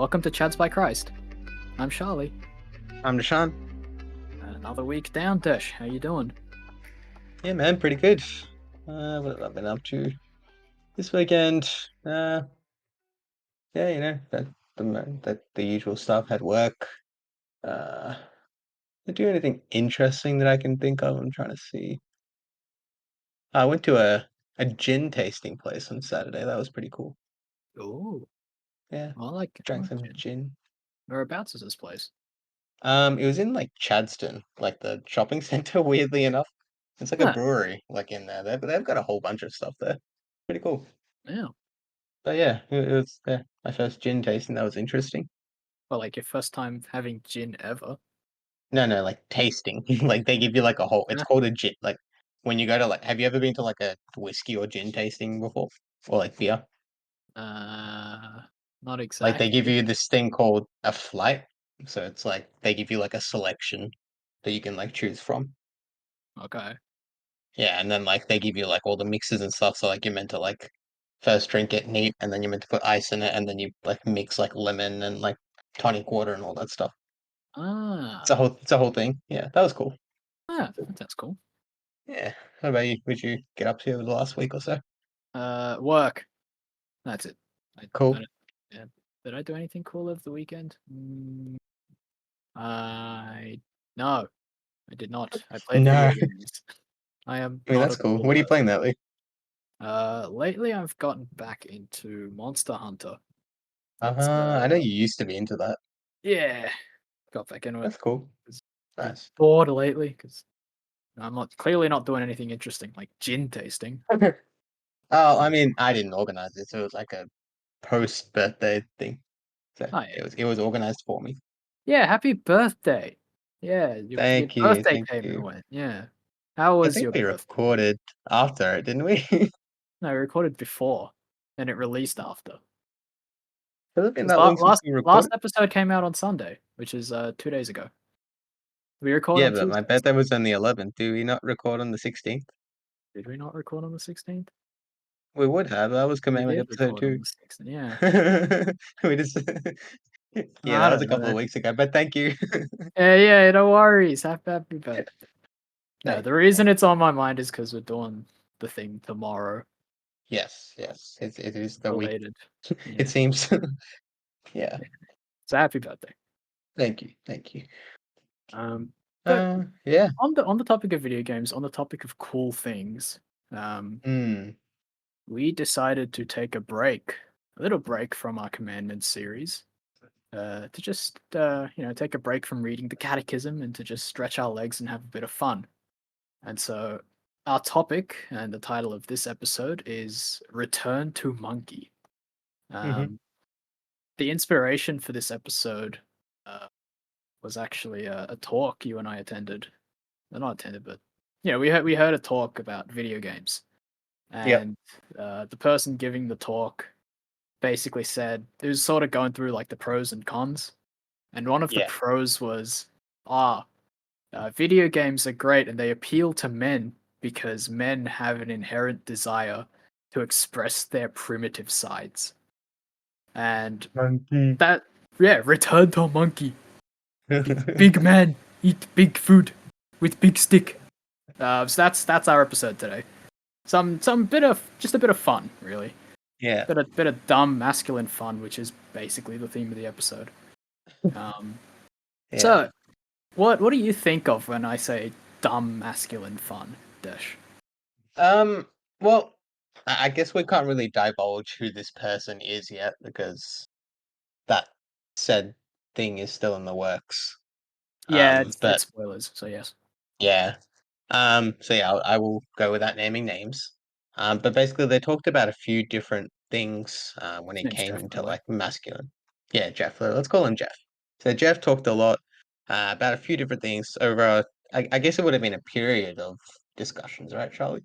Welcome to Chads by Christ. I'm Charlie. I'm Deshaun. Another week down, Dish. How you doing? Yeah, man, pretty good. What have I been up to this weekend? Yeah, the usual stuff. Had work. Uh, did do anything interesting that I can think of? I'm trying to see. I went to a gin tasting place on Saturday. That was pretty cool. Oh, Yeah, I like drank some gin. gin. Whereabouts is this place? It was in like Chadston, like the shopping center. Weirdly enough, it's like a Huh, brewery, like in there. They've got a whole bunch of stuff there. Pretty cool. yeah. But yeah, it was my first gin tasting. That was interesting. Well, like your first time having gin ever. No, like tasting. Like they give you like a whole. It's Huh. called a gin. Like when you go to like, have you ever been to like a whiskey or gin tasting before, or like beer? Uh, Not Like they give exactly. you this thing called a flight. So it's like they give you like a selection that you can like choose from. Okay. Yeah, and then like they give you like all the mixes and stuff. So like you're meant to like first drink it neat, and then you're meant to put ice in it, and then you like mix like lemon and like tonic water and all that stuff. Ah, It's a whole thing. Yeah, that was cool. that's cool. Yeah. How about you? What'd you get up to over the last week or so? Work. That's it. I Cool. don't, yeah. Did I do anything cool over the weekend? I no, I did not. I played No. video games. I am I mean, not a that's cool. cool What are you person. playing lately? Lately I've gotten back into Monster Hunter. It's I know you used to be into that. yeah, got back into it. That's cool. It's been Nice. bored lately because I'm not clearly not doing anything interesting like gin tasting. Oh, I mean, I didn't organize it, so it was like a post-birthday thing. So Oh yeah, it was organized for me. yeah. Happy birthday! Yeah, your Thank you, birthday thank came and you. went. Yeah, how I was think your we birthday? recorded after it, didn't we? No, we recorded before, and it released after. Has it been Because that long since last we last recorded? episode came out on Sunday, which is 2 days ago. We record Yeah, on but my Tuesdays. birthday was on the 11th. Do we not record on the 16th? Did we not record on the 16th? We would have. That was We Commandment did episode record on 2. the 16th. Yeah. We just yeah, I that was a don't couple know. of weeks ago, but thank you. Yeah, no worries. Happy birthday. No, Thank the you, reason thank it's on my mind is because we're doing the thing tomorrow Yes, yes. It is the week. related. It Yeah. seems. Yeah. So happy birthday. Thank you, thank you. But Yeah. on the topic of video games, on the topic of cool things, Mm. we decided to take a little break from our commandments series, to just take a break from reading the catechism and to just stretch our legs and have a bit of fun. And so our topic and the title of this episode is Return to Monke. Mm-hmm. Um, the inspiration for this episode uh, was actually a talk you and I attended. Well, not attended, but we heard a talk about video games, Yep. and the person giving the talk basically said it was sort of going through like the pros and cons, and one of the Yeah. pros was video games are great and they appeal to men because men have an inherent desire to express their primitive sides. And Monkey. that, yeah, return to monkey. Big man, eat big food with big stick. So that's our episode today. Some bit of just a bit of fun, really. Yeah. Bit of dumb masculine fun, which is basically the theme of the episode. Um, Yeah. so what do you think of when I say dumb masculine fun, Dish? Um, well, I guess we can't really divulge who this person is yet because that said thing is still in the works. Yeah, it's But spoilers, so yes. yeah. So yeah, I will go without naming names. But basically they talked about a few different things when His it name's came Jeff, by to the way. like masculine. Yeah, Jeff. Let's call him Jeff. So Jeff talked a lot about a few different things over. I guess it would have been a period of discussions, right, Charlie?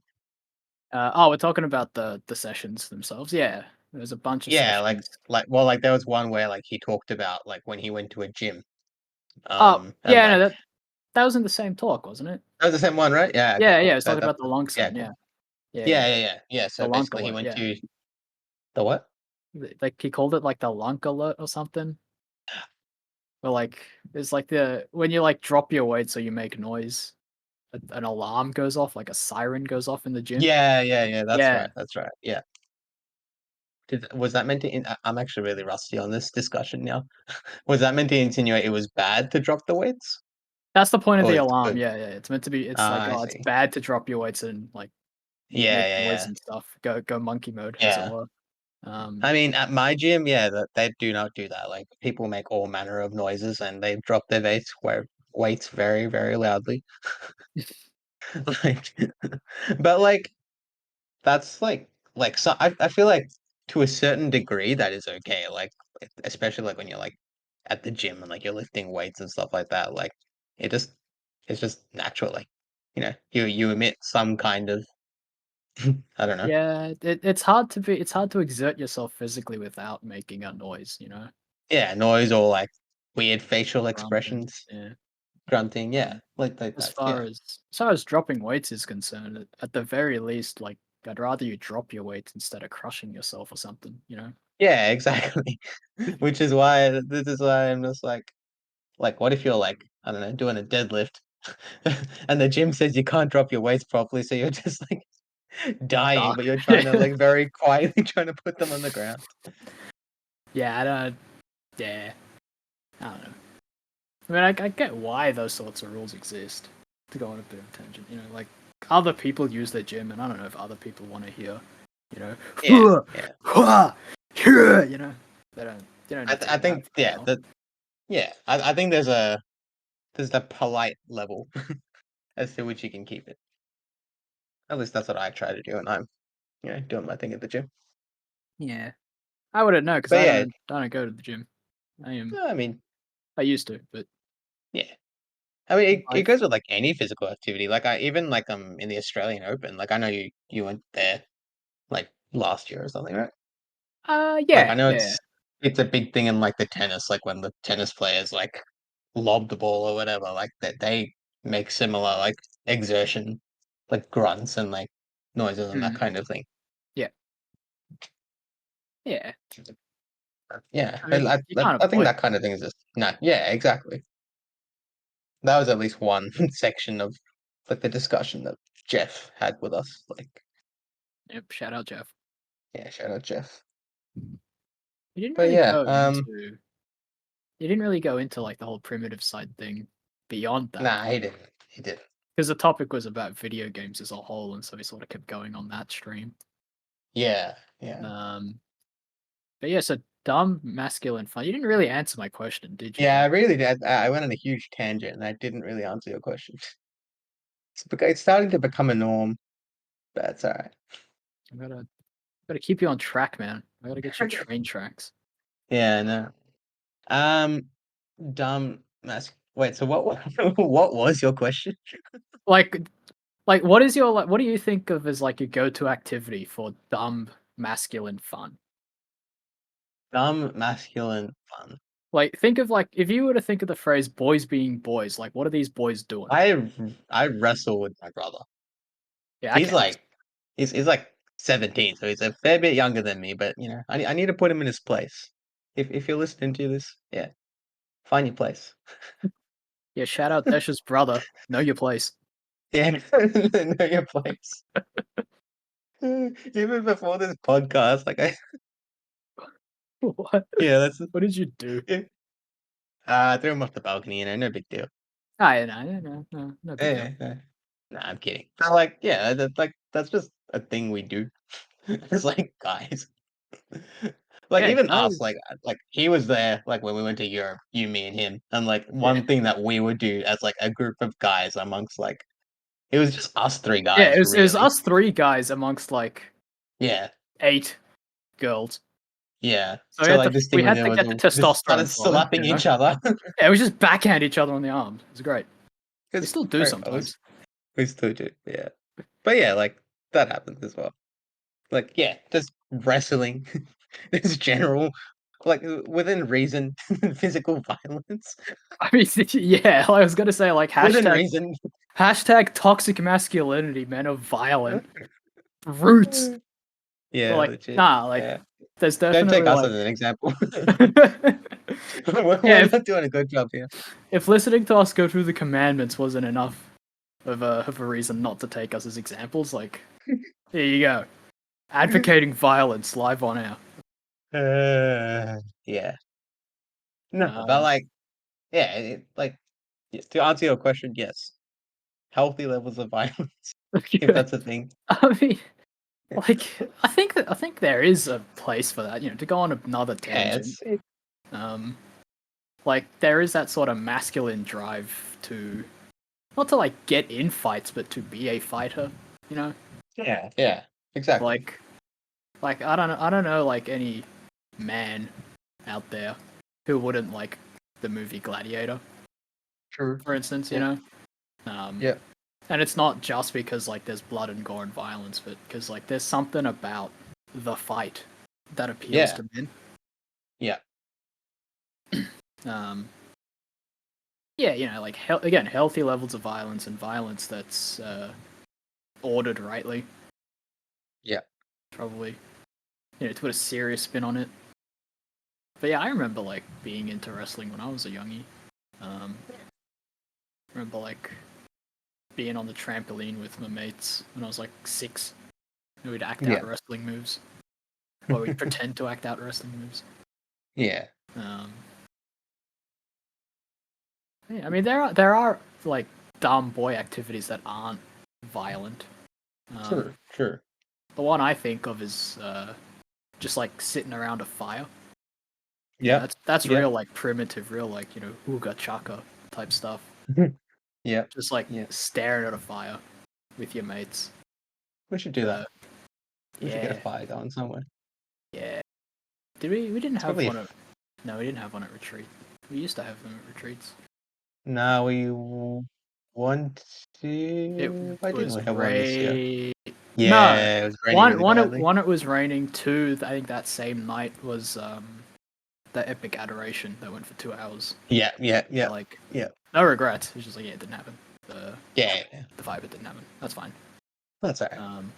We're talking about the sessions themselves. Yeah, there's a bunch of Yeah, like sessions. like well, like there was one where like he talked about like when he went to a gym. Oh, And yeah, no, like that was in the same talk, wasn't it? that was the same one, right? Yeah. Okay. Yeah, I Cool. was So talking that. about the lung Yeah. son. Cool. Yeah, yeah, Yeah. yeah, Yeah. Yeah. Yeah. the So lunk basically, he alert. went Yeah, to the what? like he called it like the lunk alert or something. Or like it's like the when you like drop your weight so you make noise, an alarm goes off, like a siren goes off in the gym. Yeah, yeah, yeah, Yeah, that's right, yeah. Was that meant to I'm actually really rusty on this discussion now. Was that meant to insinuate it was bad to drop the weights? that's the point of the Or it's alarm. good? Yeah, yeah. It's meant to be. It's like, Ah, I oh, it's see. bad to drop your weights and like Yeah, make yeah, noise yeah. and stuff. Go monkey mode, as it Yeah. were. Um, I mean, at my gym, yeah, that they do not do that. Like people make all manner of noises and they drop their weights very, very loudly. Like, but like that's so I feel like to a certain degree that is okay. Like especially like when you're like at the gym and like you're lifting weights and stuff like that. Like it just it's just natural. Like you emit some kind of I don't know. yeah, it's hard to exert yourself physically without making a noise. Yeah, noise or like weird facial Grunting. expressions, Yeah. grunting. Yeah, Um, like as that. far Yeah. as as far as dropping weights is concerned, at the very least, like I'd rather you drop your weights instead of crushing yourself or something. Yeah, exactly. Which is why this is why I'm just like, what if you're like, I don't know, doing a deadlift and the gym says you can't drop your weights properly, so you're just like dying, Duh. but you're trying to like very quietly trying to put them on the ground. Yeah, I don't. Yeah, I don't know. I mean, I get why those sorts of rules exist. To go on a bit of a tangent, like other people use their gym, and I don't know if other people want to hear, you know, Yeah, yeah. you know, they don't need to I hear that think for an hour. I think there's a polite level as to which you can keep it. At least that's what I try to do when I'm doing my thing at the gym. Yeah, I wouldn't know because But I yeah, don't I don't go to the gym. I am I mean, I used to, but yeah. I mean, it life. goes with like any physical activity. Like I even like in the Australian Open, like I know you went there like last year or something, right? Like I Yeah, know yeah. it's a big thing in like the tennis, like when the tennis players like lob the ball or whatever, like that they make similar like exertion, like grunts and like noises and that Mm, kind of thing. yeah, yeah. Yeah, I mean, you can't I think avoid that kind of thing is just not. Yeah, exactly. That was at least one section of like the discussion that Jeff had with us. Like, it. Yep, shout out Jeff. yeah, shout out Jeff. He didn't But really yeah, go into he didn't really go into like the whole primitive side thing beyond that nah, he didn't. He didn't. because the topic was about video games as a whole, and so he sort of kept going on that stream. Yeah, yeah, Um, but yeah, so dumb masculine fun. You didn't really answer my question, did you? yeah. I really did. I went on a huge tangent and I didn't really answer your question. It's starting to become a norm, but that's all right. I gotta keep you on track, man. I gotta get you train tracks. Yeah, no. Um, dumb mas. Wait, so what? What was your question? Like, what do you think of as like your go-to activity for dumb masculine fun? Dumb masculine fun. Like, think of like if you were to think of the phrase "boys being boys," like what are these boys doing? I wrestle with my brother. Yeah, that He's counts. like he's like 17, so he's a fair bit younger than me. But I need to put him in his place. If you're listening to this, yeah, find your place. Yeah, shout out Desh's brother. Know your place. Yeah, know your place. Even before this podcast, like I What? yeah, that's What did you do? yeah. Threw him off the balcony, no big deal. Ah, yeah, no big deal. Yeah, yeah. Nah, I'm kidding. But like, yeah, that's just a thing we do. It's like guys. Like Yeah, even us, guys. like he was there like when we went to Europe, you, me, and him, and like Yeah, one thing that we would do as like a group of guys amongst like it was just us three yeah. guys, It was really. us three guys amongst like Yeah, 8 girls. yeah. So we So had to like this thing we we had did to was get the we just started testosterone flowing. slapping each other Yeah, we just backhand each other on the arm. It's great. We because still do sometimes. we still do, yeah. But yeah, like that happens as well. Like yeah, just wrestling, just general, like within reason, physical violence I mean, yeah, I was gonna say like within hashtag reason. hashtag toxic masculinity. Men are violent brutes. But Yeah, like, legit. nah, like Yeah. there's Don't take definitely us like as an example. yeah, We're not doing a good job here. if listening to us go through the commandments wasn't enough of a reason not to take us as examples, like there you go, advocating violence live on air. Yeah. No, but Um, like, yeah, like to answer your question, yes, healthy levels of violence, if that's a thing. I mean, like I think there is a place for that. To go on another Yeah, tangent. Um, like there is that sort of masculine drive to not to like get in fights, but to be a fighter. You know, yeah, exactly. like I don't know like any man out there who wouldn't like the movie Gladiator, True. for instance. Yeah, Um, yeah, and it's not just because like there's blood and gore and violence, but because like there's something about the fight that appeals yeah, to men. yeah. Um, yeah, like again, healthy levels of violence and violence that's ordered rightly, Yeah. probably. To put a serious spin on it. But yeah, I remember like being into wrestling when I was a youngie. Um, remember like being on the trampoline with my mates when I was like 6. And we'd act out Yeah. wrestling moves, or we'd pretend to act out wrestling moves. Yeah. Um, yeah, I mean there are like dumb boy activities that aren't violent. Um, True. True. the one I think of is just like sitting around a fire. Yep. That's real Yep. like primitive, real like hooga chaka type stuff. Yep. Just like Yeah. staring at a fire with your mates. We should do Uh, that. We should get a yeah, fire going somewhere. yeah. Did we? We didn't It's have probably one at. No, we didn't have one at retreat. We used to have them at retreats. no, want It to. Why didn't was we have one this year? No, Yeah, it was raining really badly. one it was raining. Two, I think that same night was the epic adoration that went for 2 hours. Yeah, yeah, So yeah, like, yeah, no regrets. It's just like yeah, it didn't happen. The yeah, yeah. the fire pit didn't happen. That's fine. That's alright. Um,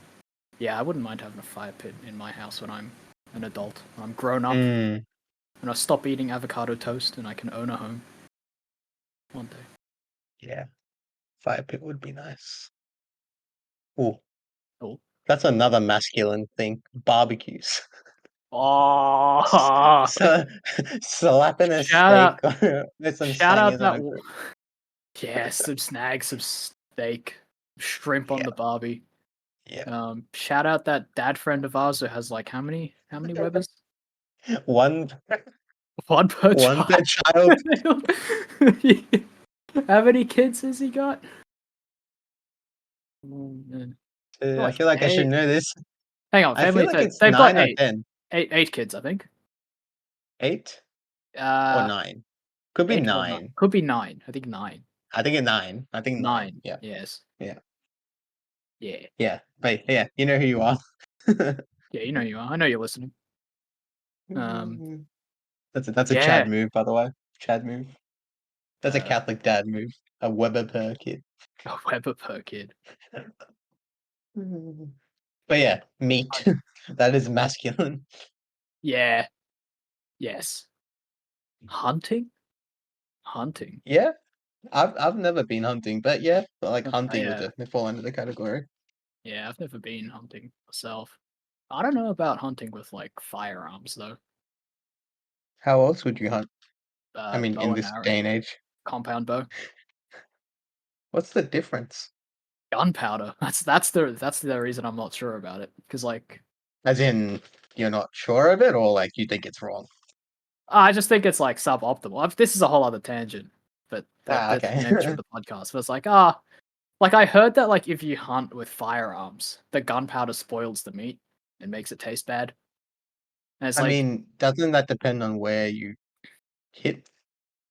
yeah, I wouldn't mind having a fire pit in my house when I'm an adult. When I'm grown up Mm, and I stop eating avocado toast and I can own a home one day. yeah, fire pit would be nice. Oh, Oh, that's another masculine thing. Barbecues. oh So slapping a shout out, steak on with some shout out sangers on that. a grill. Yeah, some snags, some steak, shrimp on Yeah, the barbie. yeah. Shout out that dad friend of ours who has like how many Webers? One One per one child. per child. How many kids has he got? Mm, I Like feel like I should eight. know this. Hang on, I feel family. like it's They've got 9 or eight, 10. eight kids, I think. 8 or Uh, 9. Could be 8 or 9. 9. Could be 9. I think 9. I think it's 9. I think 9. 9. Yeah, Yes. yeah, Yeah. yeah. But yeah, you know who you are. Yeah. You know you are. I know you're listening. Um. That's a Chad Yeah. move, by the way. Chad move. That's a Uh. Catholic dad move. A Weber per kid. A Weber per kid. But yeah, meat. That is masculine. Yeah. Yes. Hunting. Hunting. Yeah, I've never been hunting, but yeah, but like hunting would Yeah. definitely fall under the category. Yeah. I've never been hunting myself. I don't know about hunting with like firearms though. How else would you hunt? I mean, Bow in and this arrow, day and age, compound bow, what's the difference? gunpowder. That's the reason I'm not sure about it because like As in, you're not sure of it, or like you think it's wrong? I just think it's like suboptimal. This is a whole other tangent, but Ah, that's okay. meant for the podcast. But it's like like I heard that like if you hunt with firearms, the gunpowder spoils the meat and makes it taste bad. And it's I like, mean, doesn't that depend on where you hit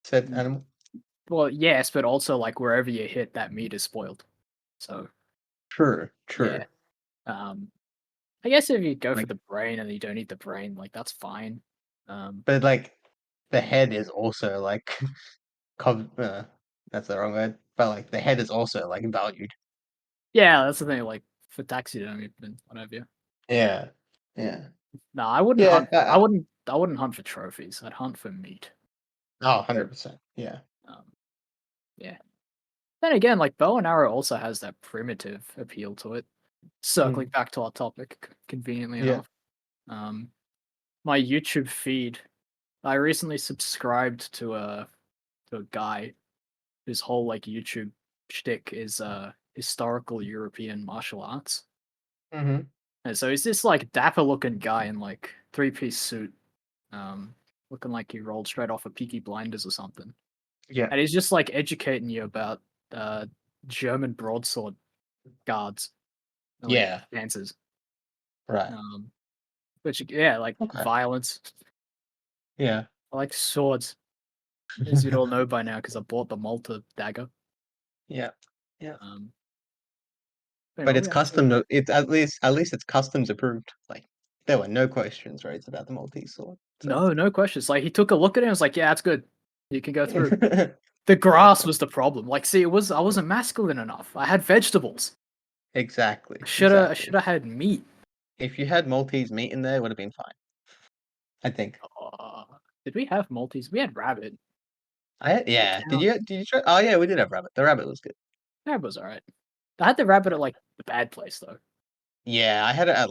said animal? well, yes, but also like wherever you hit, that meat is spoiled. So True, yeah, true. um, I guess if you go for Like, the brain and you don't eat the brain, like that's fine. Um, but like, the head is also like, that's the wrong word. But like, the head is also like valued. yeah, that's the thing. Like for taxidermy and whatever. Yeah, yeah. No, I wouldn't Yeah. hunt for I wouldn't hunt for trophies. I'd hunt for meat. Oh, 100%. Yeah. Um, yeah. Then again, like bow and arrow also has that primitive appeal to it. Circling Mm, back to our topic, conveniently yeah. enough. Um, my YouTube feed, I recently subscribed to a guy whose whole like YouTube shtick is historical European martial arts. Mhm. And so he's this like dapper looking guy in like three-piece suit, um, looking like he rolled straight off of Peaky Blinders or something. Yeah. And he's just like educating you about uh German broadsword guards and like Yeah. dances. Right. Um, which yeah, like Okay. violence. Yeah. I like swords, as you'd all know by now, because I bought the Malta dagger. Yeah. Yeah. Um, but But oh it's yeah, custom. It's at least it's customs approved. Like there were no questions raised about the Maltese sword. So no questions. Like he took a look at it and was like, "Yeah, that's good. You can go through." The grass exactly. was the problem. Like, see, I wasn't masculine enough. I had vegetables. Exactly. I should Exactly. have had meat. If you had Maltese meat in there, it would have been fine. I think. Did we have Maltese? We had rabbit. Does it Yeah. Did count? you did you try? Oh yeah, we did have rabbit. The rabbit was good. Rabbit was alright. I had the rabbit at like the bad place though. Yeah, I had it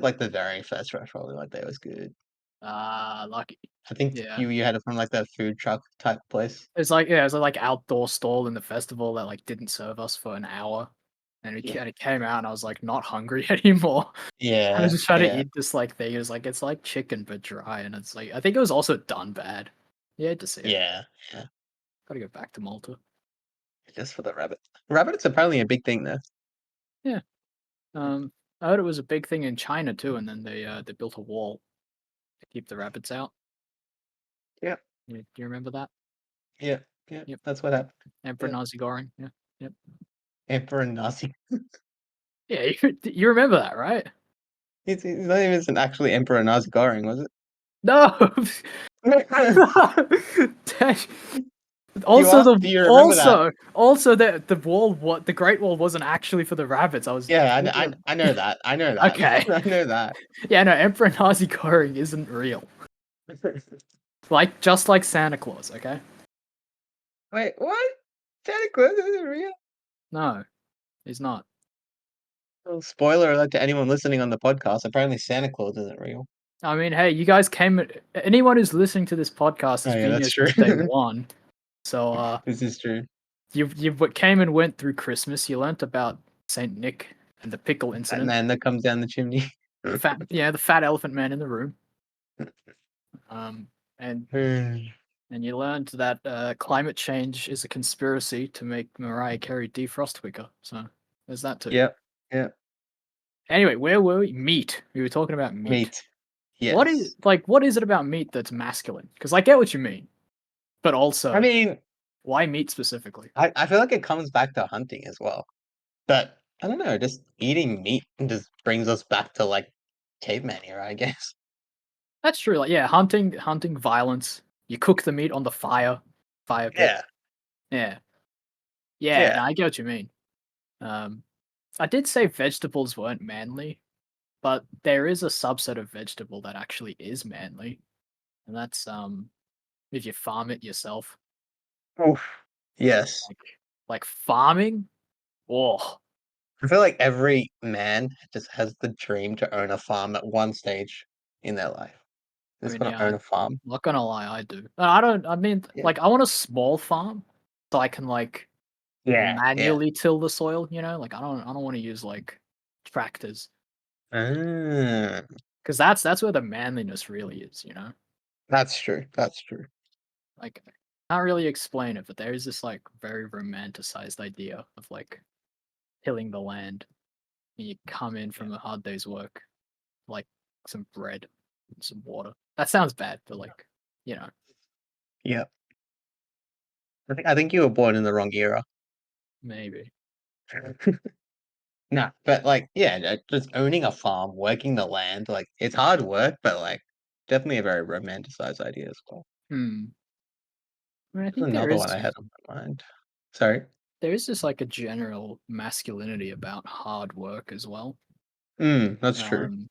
like the very first restaurant we went there. It was good. Ah, lucky. I think Yeah. you had it from like that food truck type place. It's like yeah, it was like outdoor stall in the festival that like didn't serve us for an hour, and Yeah. it came out, and I was like not hungry anymore. I was Yeah. just trying to Yeah. eat this like thing. It was like it's like chicken but dry, and it's like I think it was also done bad. Yeah, to see it. Yeah. Yeah. Gotta go back to Malta. Just for the rabbit. Rabbit's apparently a big thing there. Yeah. I heard it was a big thing in China too, and then they built a wall to keep the rabbits out. Yeah. Do you remember that? Yeah. Yeah. Yep. That's what happened. Emperor Yeah. Nazi Goring. Yeah. Yep. Emperor Nazi. Yeah, you remember that, right? It's not even actually Emperor Nazi Goring, was No. it? Dang. You Also asked, the do you remember that? the wall what the Great Wall wasn't actually for the rabbits. I was Yeah, thinking of I know that. I know that. okay. I know that. Yeah, no, Emperor Nazi Goring isn't real. Like just like Santa Claus, okay? Wait, what? Santa Claus isn't real? No, he's not. Well, spoiler alert to anyone listening on the podcast. Apparently, Santa Claus isn't real. I mean, hey, you guys came. Anyone who's listening to this podcast Oh has yeah, been that's here true. since day one. So, This is true. came and went through Christmas. You learnt about Saint Nick and the pickle That incident. man that comes down the chimney. The fat elephant man in the room. Um, and you learned that climate change is a conspiracy to make Mariah Carey defrost quicker. So there's that too. Yep. Yep. Anyway, where were we? Meat. We were talking about meat. Meat. Yes. What is it about meat that's masculine? Because I get what you mean, but I also mean, why meat specifically? I feel like it comes back to hunting as well. But I don't know, just eating meat just brings us back to like caveman era, I guess. That's true. Like, yeah, hunting, violence. You cook the meat on the fire pit. Yeah. Yeah, yeah. Yeah. No, I get what you mean. Um, I did say vegetables weren't manly, but there is a subset of vegetable that actually is manly, and that's if you farm it yourself. Oof. Yes. Like farming. Oh, I feel like every man just has the dream to own a farm at one stage in their life. I Just mean, wanna yeah. own a farm. Not gonna lie, I do. I don't. I mean, Yeah. like, I want a small farm so I can like Yeah. Yeah. manually till the soil. You know, like I don't want to use like tractors Ah, because that's where the manliness really is. You know, that's true. That's true. like I can't really explain it, but there is this like very romanticized idea of like tilling the land. And you come in Yeah. from a hard day's work, like some bread and some water. That sounds bad, but like you know, Yeah. I think you were born in the wrong era. maybe. No, but like, yeah, just owning a farm, working the land, like it's hard work, but like definitely a very romanticized idea as well. Hmm. I mean, I There's think another one I had on my mind. Sorry. there is just like a general masculinity about hard work as well. That's true. Um,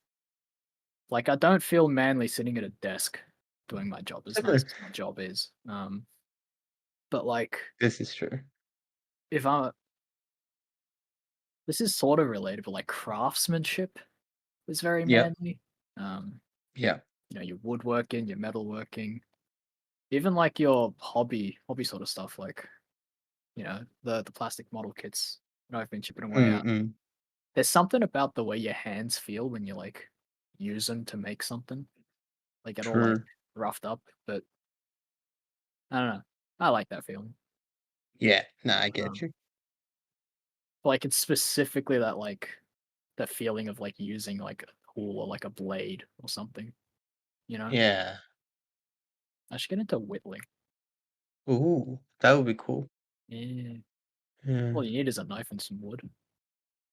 Like I don't feel manly sitting at a desk doing my job as nice as my job is. But like This is true. if I this is sort of related, but like craftsmanship is very Yep, manly. Um, yep. your woodworking, your metalworking, even like your hobby sort of stuff, like the plastic model kits that I've been chipping away at. Mm-mm. There's something about the way your hands feel when you like use them to make something, like get all like True. roughed up. But I don't know, I like that feeling. Yeah, no, I get Um, you. like it's specifically that like the feeling of like using like a tool or like a blade or something. You know, Yeah. I should get into whittling. Ooh, that would be cool. Yeah. Yeah. All you need is a knife and some wood.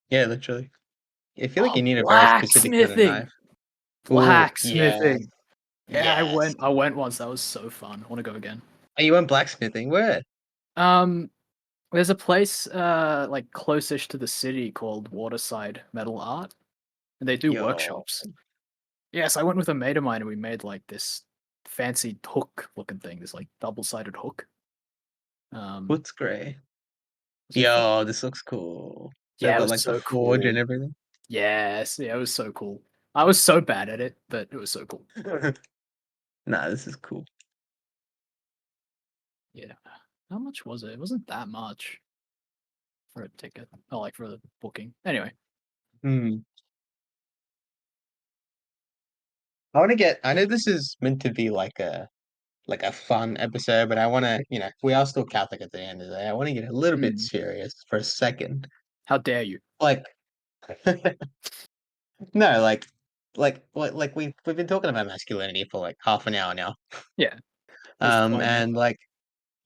Yeah, literally. I feel like Oh, you need a very specific kind of blacksmithing! knife. Ooh, yeah, Blacksmithing! Yeah, I yes. went I went once, that was so fun. I wanna go again. Oh, you went blacksmithing? Where? Um, there's a place, like, close-ish to the city called Waterside Metal Art, and they do Yo, workshops. Yes, I went with a mate of mine, and we made, like, this fancy hook-looking thing, this, like, double-sided hook. Um, what's gray? was it fun? Yo, this looks cool. They've Yeah, it got was like the so forge and cool. everything. Yes, yeah, it was so cool. I was so bad at it, but it was so cool. Nah, this is cool. Yeah. How much was it? It wasn't that much for a ticket. Oh, like for the booking. Anyway. Hmm. I know this is meant to be like a fun episode, but I wanna, we are still Catholic at the end of the day. I wanna get a little bit Mm, serious for a second. how dare you? Like no, like we've been talking about masculinity for like half an hour now. Yeah, there's 20 minutes. And like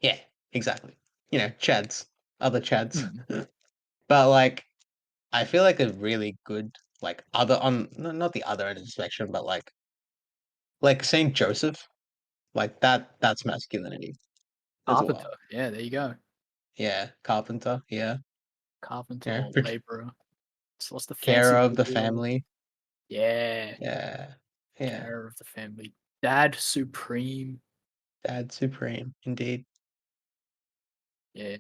yeah, exactly. Chads, other chads. Mm, But like I feel like a really good like other on not the other end of the spectrum, but like Saint Joseph, like that's masculinity as carpenter. well. Yeah, there you go. Yeah, carpenter, yeah. Carpenter Yeah, or laborer. So what's the carer fancy of the word? family. Yeah, Yeah, yeah. care of the family. Dad supreme. Dad supreme, indeed. Yeah.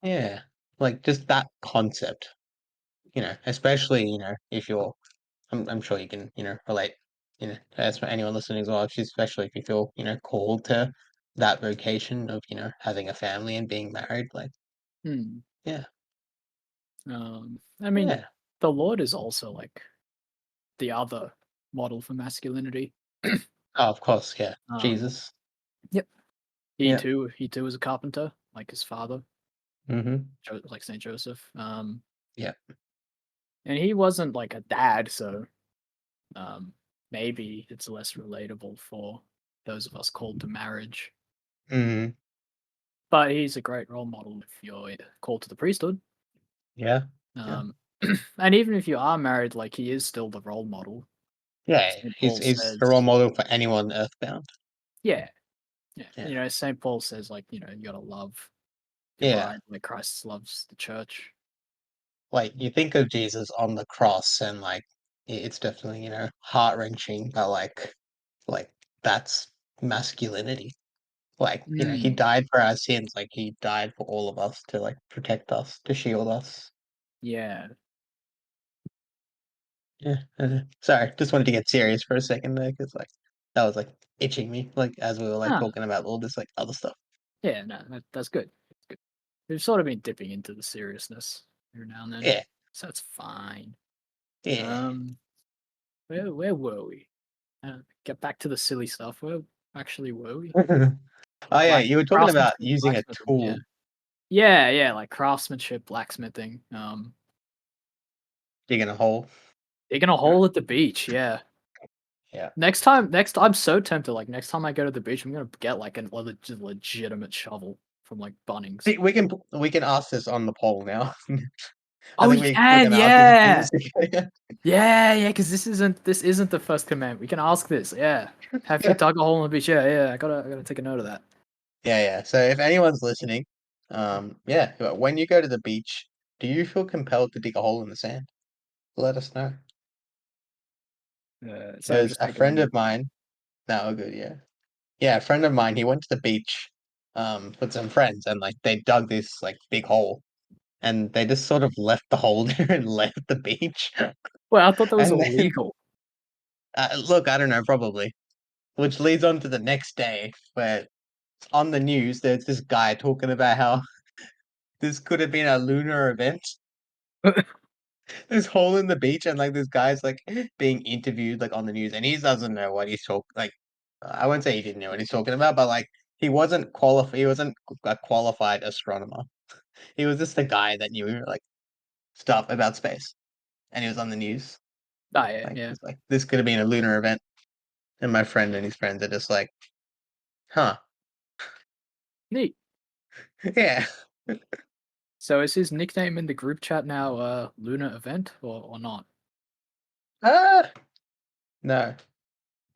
Yeah, like just that concept, especially, if you're, I'm sure you can, relate, as for anyone listening as well, especially if you feel, called to that vocation of, having a family and being married, like, Hmm. yeah, I mean, yeah. the Lord is also like the other model for masculinity. Oh, of course, yeah. um, Jesus. yep. Yeah. He too was a carpenter, like his father, Mm-hmm. Like Saint Joseph. Yeah. And he wasn't like a dad, so um, maybe it's less relatable for those of us called to marriage. Mm-hmm. But he's a great role model if you're called to the priesthood. Yeah. Yeah. Um, and even if you are married, like he is still the role model. Yeah. St. He's Paul he's a role says, model for anyone earthbound. yeah, yeah. Yeah. St. Paul says, like, you got to love your Yeah. bride like Christ loves the church. Like you think of Jesus on the cross and like it's definitely, heart-wrenching, but like that's masculinity. Like, he Mm, died for our sins, like he died for all of us to like protect us, to shield us. yeah. Yeah. Sorry, just wanted to get serious for a second there because like that was like itching me, like as we were like Ah, talking about all this like other stuff. yeah, no, that's good. That's good. We've sort of been dipping into the seriousness every now and then, Yeah, so it's fine. yeah. Um, where were we? Get back to the silly stuff. Where actually were we? Oh yeah, Black you were talking about craftsmanship, using a blacksmithing. Yeah, tool. yeah, like craftsmanship, blacksmithing. Digging a hole. Digging a Yeah. hole at the beach. Yeah. Yeah. I'm so tempted. Like next time I go to the beach, I'm gonna get like a legitimate shovel from like Bunnings. We can ask this on the poll now. I Oh, think you we're can, gonna ask this a few yeah, minutes ago. yeah. Because this isn't the first command. We can ask this. Yeah. Have you Yeah. dug a hole in the beach? Yeah, yeah. I gotta take a note of that. Yeah, yeah. So if anyone's listening, yeah, when you go to the beach, do you feel compelled to dig a hole in the sand? Let us know. So we're Because just a taking a friend nip. of mine, no, good, yeah. Yeah, a friend of mine, he went to the beach, with some friends, and like they dug this like big hole, and they just sort of left the hole there and left the beach. Well, I thought that was And then, illegal. look, I don't know, probably, which leads on to the next day, where on the news, there's this guy talking about how this could have been a lunar event. This hole in the beach, and like this guy's like being interviewed like on the news, and he doesn't know what he's talking. Like, I won't say he didn't know what he's talking about, but like he wasn't qualified. He wasn't a qualified astronomer. He was just a guy that knew like stuff about space, and he was on the news. Ah, yeah, Like, yeah. it's like this could have been a lunar event, and my friend and his friends are just like, huh, Neat. yeah. So is his nickname in the group chat now Lunar Event or not? Ah, no.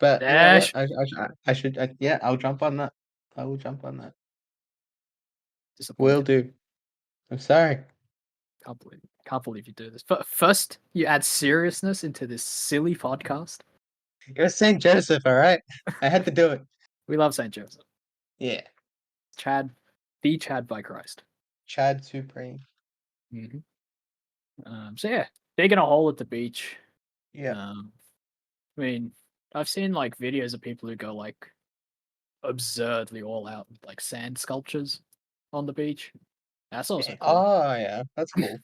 But you know what? Dash. I should. Yeah, I'll jump on that. I will jump on that. Will Disappointed. do. I'm sorry. Can't believe you do this. First, you add seriousness into this silly podcast. It was St. Joseph, all right? I had to do it. We love Saint Joseph. Yeah. Chad, the Chad by Christ. Chad Supreme. hmm So yeah, digging a hole at the beach. Yeah. Um, I mean, I've seen like videos of people who go like absurdly all out with like sand sculptures on the beach. That's also cool. Oh, yeah. That's cool.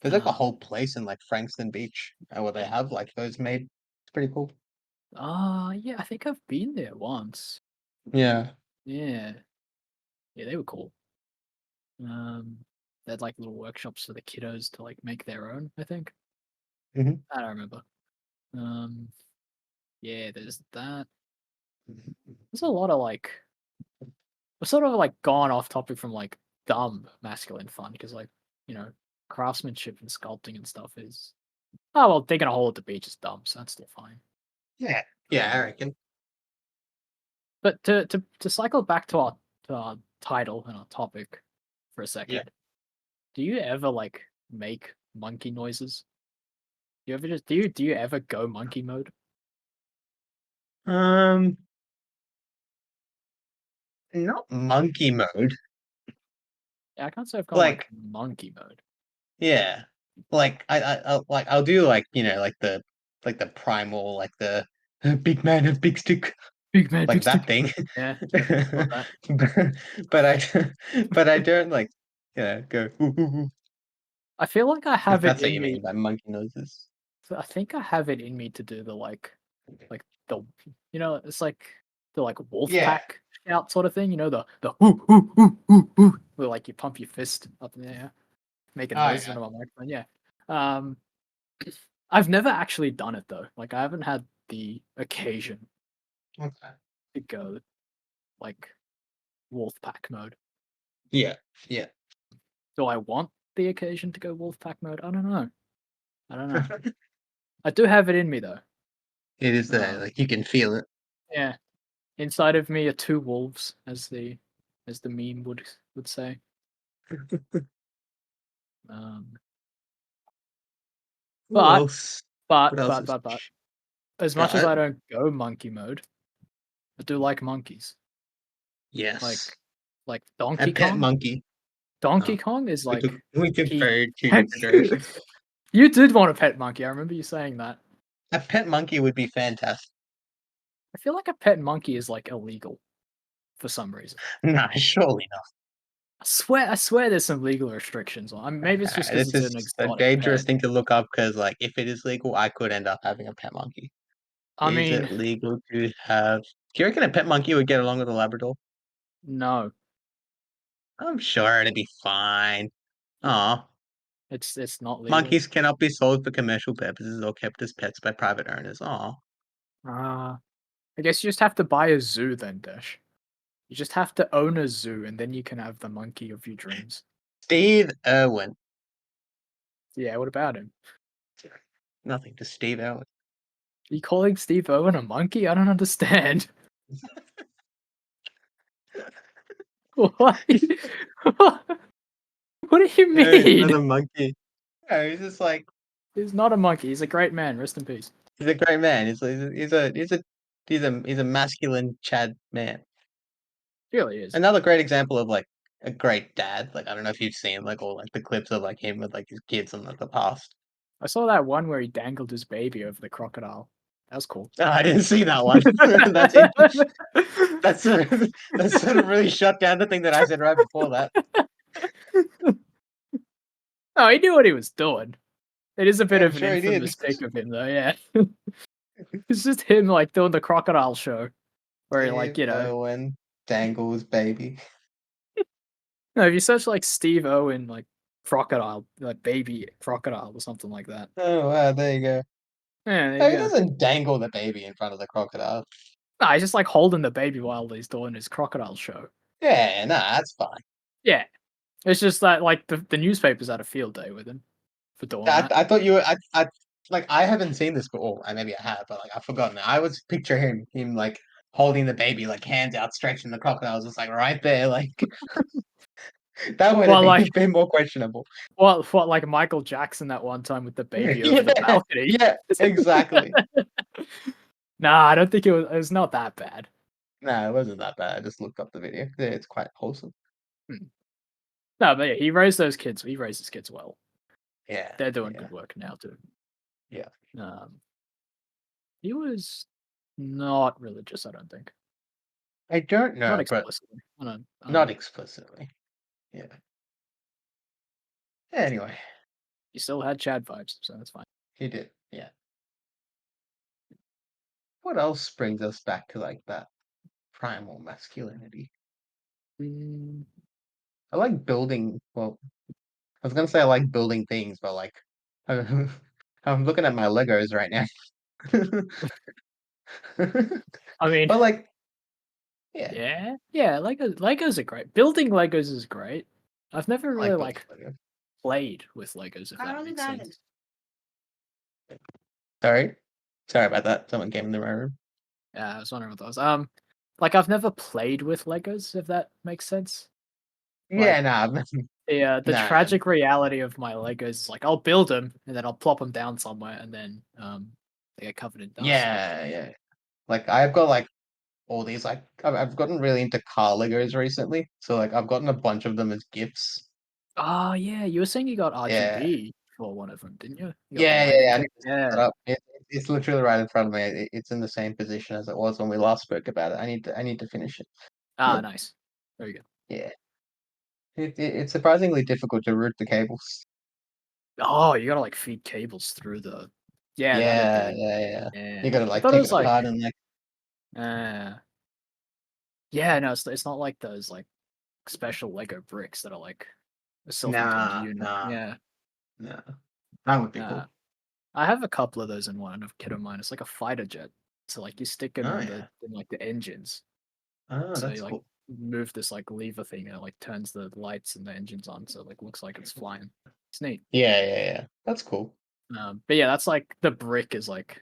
There's like a Um, whole place in like Frankston Beach where they have like those made. It's pretty cool. yeah, I think I've been there once. Yeah. Yeah, yeah, they were cool. Um, they had like little workshops for the kiddos to like make their own. I think hmm I don't remember. Um, yeah, there's that. There's a lot of like we're sort of like gone off topic from like dumb masculine fun because like craftsmanship and sculpting and stuff is digging a hole at the beach is dumb, so that's still fine. Yeah. Yeah, I Um, reckon. but to cycle back to our title and our topic for a Yeah. second, do you ever like make monkey noises? You ever just do you ever go monkey mode? Um, Not monkey mode. Yeah, I can't say I've gone like Like, monkey mode. yeah. Like I'll do like, like the primal, like the big man of big stick, Big man, big like that stick. thing. Yeah, yeah, love that. but, but I but I don't like, go "Ooh, ooh, ooh," I feel like I if have it that's what in you me. mean by monkey noises. So I think I have it in me to do the like the it's like the like wolf Yeah. pack shout sort of thing. The whoo whoo whoo whoo whoo, where like you pump your fist up in the air, making Oh noises yeah. into my microphone. Yeah. Um, I've never actually done it though. Like I haven't had the occasion Okay. to go like wolf pack mode. Yeah. Yeah. Do I want the occasion to go wolf pack mode? I don't know. I don't know. I do have it in me though. It is there. Um, Like you can feel it. yeah. Inside of me are two wolves, as the meme would say. Um, Who but else? but What else but is but but as much as I don't go monkey mode, I do like monkeys. yes. Like like A Donkey pet Kong. monkey. Donkey Oh, Kong is we took like we took he. very two different directions. You did want a pet monkey. I remember you saying that. A pet monkey would be fantastic. I feel like a pet monkey is like illegal for some reason. No, surely not. I swear, there's some legal restrictions on. I mean, maybe it's just because This it's is an a exotic dangerous pet. thing to look up because, like, if it is legal, I could end up having a pet monkey. I Is mean, it legal to have? Do you reckon a pet monkey would get along with a Labrador? no, I'm sure it'd be fine. Aw. it's not legal. Monkeys cannot be sold for commercial purposes or kept as pets by private owners. Aw. Uh, I guess you just have to buy a zoo then, Dash. You just have to own a zoo, and then you can have the monkey of your dreams. Steve Irwin. Yeah, what about him? Nothing to Steve Irwin. Are you calling Steve Owen a monkey? I don't understand. What? What do you No, he's mean? not a monkey. No, he's just like, He's not a monkey. He's a great man. Rest in peace. He's a great man. He's a masculine Chad man. Really is. Another great example of like a great dad. Like I don't know if you've seen like all like the clips of like him with like his kids in like, the past. I saw that one where he dangled his baby over the crocodile. That was cool. Oh, I didn't see that one. That's it. That's sort of, that's sort of really shut down the thing that I said right before that. Oh, he knew what he was doing. It is a bit I'm of an sure he did. infamous pic of him, though. Yeah, it's just him like doing the crocodile show, where he like Steve Owen Dangle's baby. no, if you search like Steve Owen like crocodile, like baby crocodile or something like that. Oh wow, there you go. Yeah, there you No, he go. doesn't dangle the baby in front of the crocodile. Nah, he's just like holding the baby while he's doing his crocodile show. Yeah, nah, that's fine. Yeah, it's just that like the newspapers had a field day with him for doing that. I thought you were I like I haven't seen this before. I maybe I have, but like I've forgotten. I was picture him like holding the baby, like hands outstretched, and the crocodile's just like right there, like that would have Well, been a like bit more questionable. what like Michael Jackson that one time with the baby over the Yeah, balcony. yeah, exactly. Nah, I don't think it was. It was not that bad. No, it wasn't that bad. I just looked up the video. Yeah, it's quite wholesome. Hmm. No, but yeah, he raised those kids. He raised his kids well. Yeah, They're doing yeah, good work now too. yeah. Um, he was not religious, I don't think. I don't Not know, but explicitly. I don't not know. explicitly. Yeah. Anyway, He still had Chad vibes, so that's fine. he did. Yeah. What else brings us back to like that primal masculinity? Mm, I like building. Well, I was gonna say I like building things, but like I'm looking at my Legos right now. I mean, But like, yeah, yeah. Legos are great. Building Legos is great. I've never I really like building like Legos. played with Legos, if that makes sense. Sorry, sorry about that. Someone came in my room. Yeah, I was wondering what that was. Like I've never played with Legos, if that makes sense. Yeah, Like nah, the nah, nah. tragic reality of my Legos is like I'll build them and then I'll plop them down somewhere and then they get covered in dust. Yeah, yeah. Like I've got like all these like I've gotten really into car Legos recently. So like I've gotten a bunch of them as gifts. Oh yeah, you were saying you got Yeah. RGB for one of them, didn't you? You got the Yeah, yeah, lighting yeah. I kit. need to set that Yeah. up. It's literally right in front of me. It's in the same position as it was when we last spoke about it. I need to finish it. Ah, But nice. Very good. yeah, it's surprisingly difficult to route the cables. Oh, you gotta like feed cables through the. Yeah, that'd Yeah, be. yeah, yeah. You Yeah, gotta I like thought it take it was like. apart and like Uh, yeah, no, it's not like those like special Lego bricks that are like a self-contained nah, unit. nah, Yeah. nah. That would be Uh, cool. I have a couple of those in one of a kit of mine. It's like a fighter jet. So like you stick them Oh in yeah. like the engines. Oh, So that's you like cool. move this like lever thing and it like turns the lights and the engines on, so it like looks like it's flying. It's neat. Yeah, yeah, yeah. That's cool. But yeah, that's like the brick is like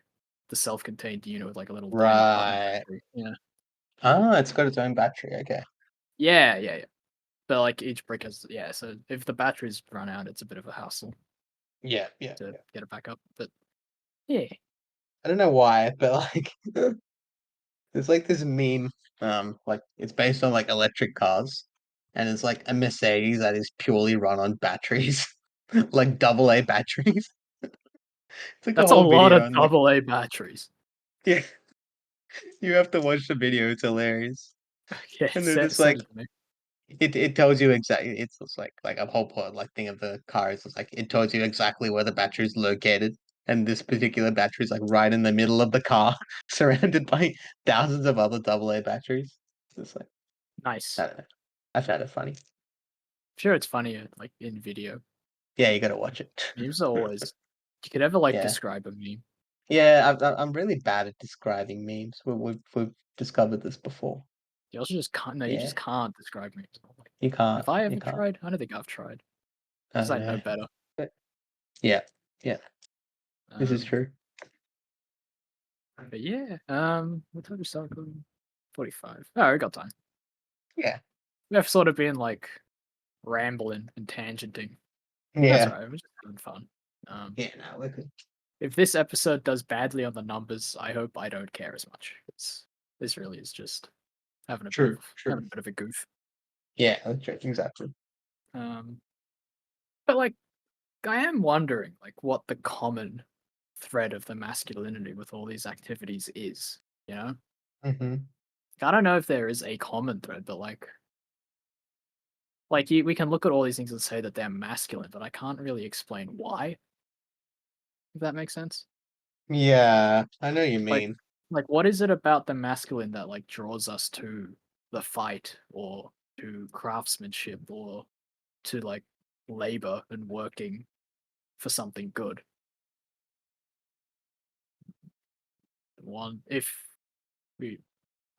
the self-contained unit with like a little tiny button Right. battery. Yeah. Oh, it's got its own battery. Okay. Yeah, yeah, yeah. But like each brick has yeah, so if the batteries run out, it's a bit of a hassle Yeah, yeah, to yeah. get it back up. But yeah. I don't know why, but like there's like this meme, like it's based on like electric cars, and it's like a Mercedes that is purely run on batteries, like double A batteries. It's like a That's a whole lot video, of and like double A batteries. yeah, you have to watch the video. It's hilarious, Yeah, and they're just send like it to me. it tells you exactly. It's just like a whole part like thing of the car is just like it tells you exactly where the battery is located. And this particular battery is like right in the middle of the car, surrounded by thousands of other double A batteries. It's just like I Nice. don't know. I found it funny. Sure it's funnier like in video. Yeah, you gotta watch it. Memes are always you could ever like Yeah. describe a meme. Yeah, I'm really bad at describing memes. We've discovered this before. You also just can't no, you just Yeah, can't describe memes. Like, you can't. have I You ever can't. tried? I don't think I've tried. I Because don't I know know. better. But yeah, yeah, this is Um true. but yeah, what time we start recording? 45. Oh, we got time. Yeah, We've sort of been like rambling and tangenting. That's yeah, alright, we're just having fun. Um yeah. No, we're good. if this episode does badly on the numbers, I hope I don't care as much. This really is just True, having true. a bit of a goof. Yeah, that's true, exactly. Um, but like I am wondering like what the common thread of the masculinity with all these activities is. You know, Mhm. I don't know if there is a common thread, but we can look at all these things and say that they're masculine, but I can't really explain why. If that makes sense. Yeah, I know you Like, mean. what is it about the masculine that like draws us to the fight or to craftsmanship or to like labor and working for something good? One, if we,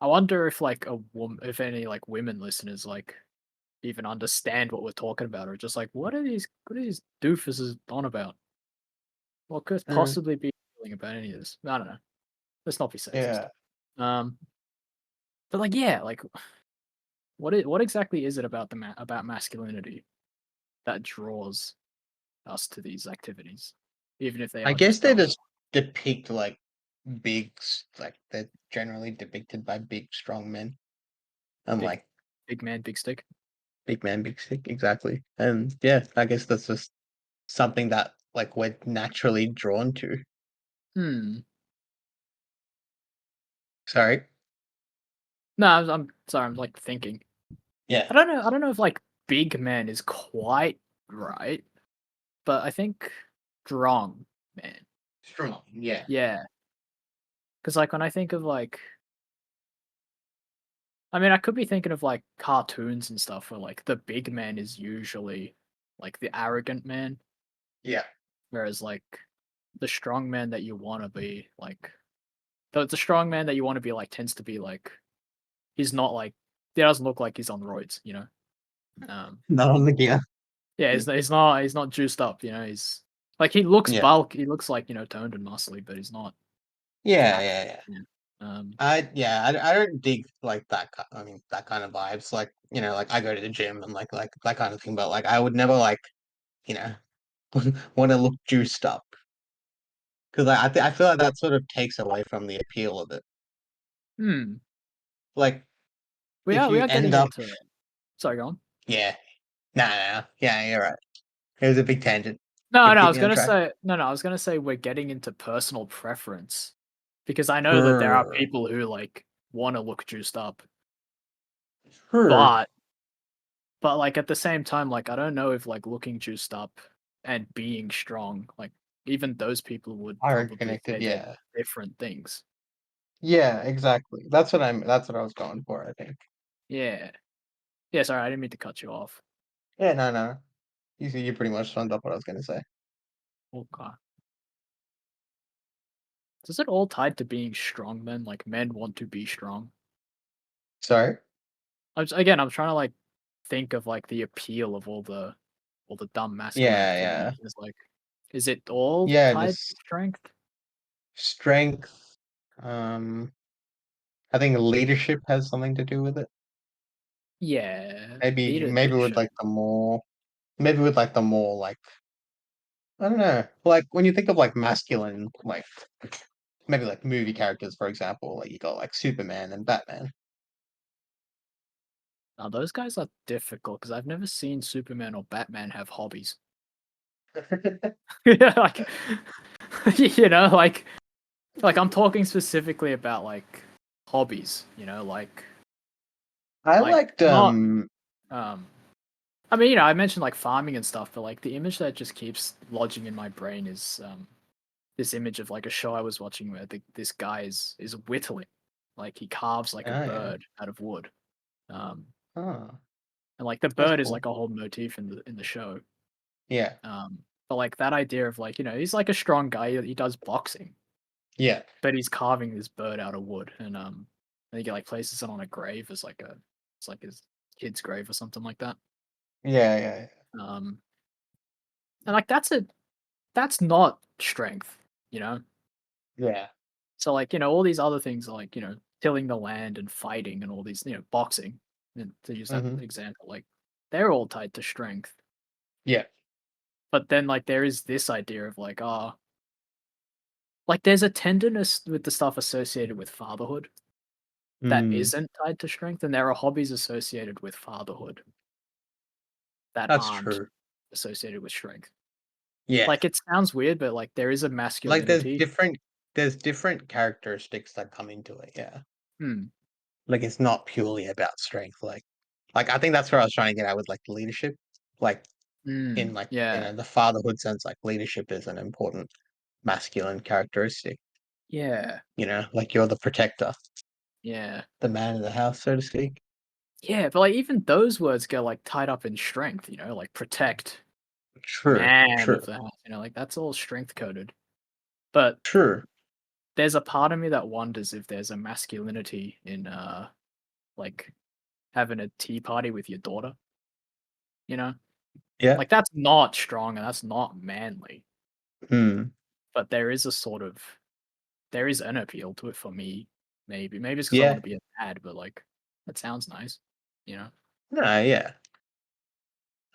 I wonder if like a woman, if any like women listeners like even understand what we're talking about, or just like what are these doofuses on about? What could Mm, possibly be feeling about any of this? I don't know. Let's not be sexist. yeah. Um, but like yeah, like what exactly is it about about masculinity that draws us to these activities, even if they I are guess just they dumb? just depict, like, like, they're generally depicted by big, strong men, and, Big, like, big man, big stick. big man, big stick, exactly, and, yeah, I guess that's just something that, like, we're naturally drawn to. Hmm. Sorry? No, I'm sorry. I'm like thinking. Yeah. I don't know. I don't know if like big man is quite right, but I think strong man. Strong, yeah. Yeah, because like when I think of like, I mean, I could be thinking of like cartoons and stuff where like the big man is usually like the arrogant man, Yeah. whereas like the strong man that you want to be like the strong man that you want to be like tends to be like he's not like he doesn't look like he's on roids, you know. Um, Not on the gear. yeah, he's not juiced up, you know. He's like he looks Yeah. bulk, he looks like toned and muscly, but he's not Yeah, jacked. yeah, yeah. Yeah. Um, I don't dig, like, I mean, that kind of vibes, like, like, I go to the gym and, like, that kind of thing, but, like, I would never, like, you know, wanna look juiced up. 'Cause I feel like that sort of takes away from the appeal of it. hmm. Like, if We you are end getting up into. Sorry, go on. yeah. Nah. Yeah, you're right. It was a big tangent. No, no, I Keep was me on gonna track. say no, I was gonna say we're getting into personal preference because I know that there are True. people who like want to look juiced up, True. but like at the same time, like I don't know if like looking juiced up and being strong, like even those people would Are probably connected, say they're yeah. different things. Yeah, exactly. That's what I was going for, I think. Yeah. Yeah, sorry, I didn't mean to cut you off. Yeah, no. You pretty much summed up what I was gonna say. Okay. Is it all tied to being strong then? Like men want to be strong? Sorry? I'm trying to like think of like the appeal of all the dumb masculine Yeah. activities. It's like, is it all Yeah, tied to this strength? strength, um, I think leadership has something to do with it. Yeah, Maybe with, leadership. like, the more, like, I don't know, like, when you think of, like, masculine, like, maybe, like, movie characters, for example, like, you got, like, Superman and Batman. Now those guys are difficult because I've never seen Superman or Batman have hobbies. Yeah, like I'm talking specifically about like hobbies. I Like liked, not um. I mean, I mentioned like farming and stuff, but like the image that just keeps lodging in my brain is this image of like a show I was watching where this guy is whittling, like he carves like a oh, yeah. bird out of wood, um, Oh, and like the that's bird is cool. like a whole motif in the show. Yeah. But like that idea of like he's like a strong guy, he does boxing, Yeah. but he's carving this bird out of wood, and I think he like places it on a grave as like it's like his kid's grave or something like that. Yeah. Um, and like that's not strength, you know. Yeah. So like all these other things are like tilling the land and fighting and all these boxing, and to use that Mhm. example, like they're all tied to strength. Yeah. But then like there is this idea of like like there's a tenderness with the stuff associated with fatherhood that Mm, isn't tied to strength, and there are hobbies associated with fatherhood that that's aren't true. associated with strength. Yeah. Like, it sounds weird, but, like, there is a Like, masculinity. there's different characteristics that come into it, yeah. Hmm. Like, it's not purely about strength, I think that's where I was trying to get at with, like, leadership. Like, Mm. Yeah. the fatherhood sense, like, leadership is an important masculine characteristic, Yeah. Like, you're the protector, Yeah. the man of the house, so to speak. Yeah, but, like, even those words get, like, tied up in strength, like, protect, True, man of true, the house, like, that's all strength coded. But true. there's a part of me that wonders if there's a masculinity in, like, having a tea party with your daughter, you know? Yeah. Like, that's not strong and that's not manly, Mm. but there is a sort of there is an appeal to it for me, maybe. Maybe it's because I Yeah. wanna be a dad, but, like, that sounds nice, you know? No, yeah.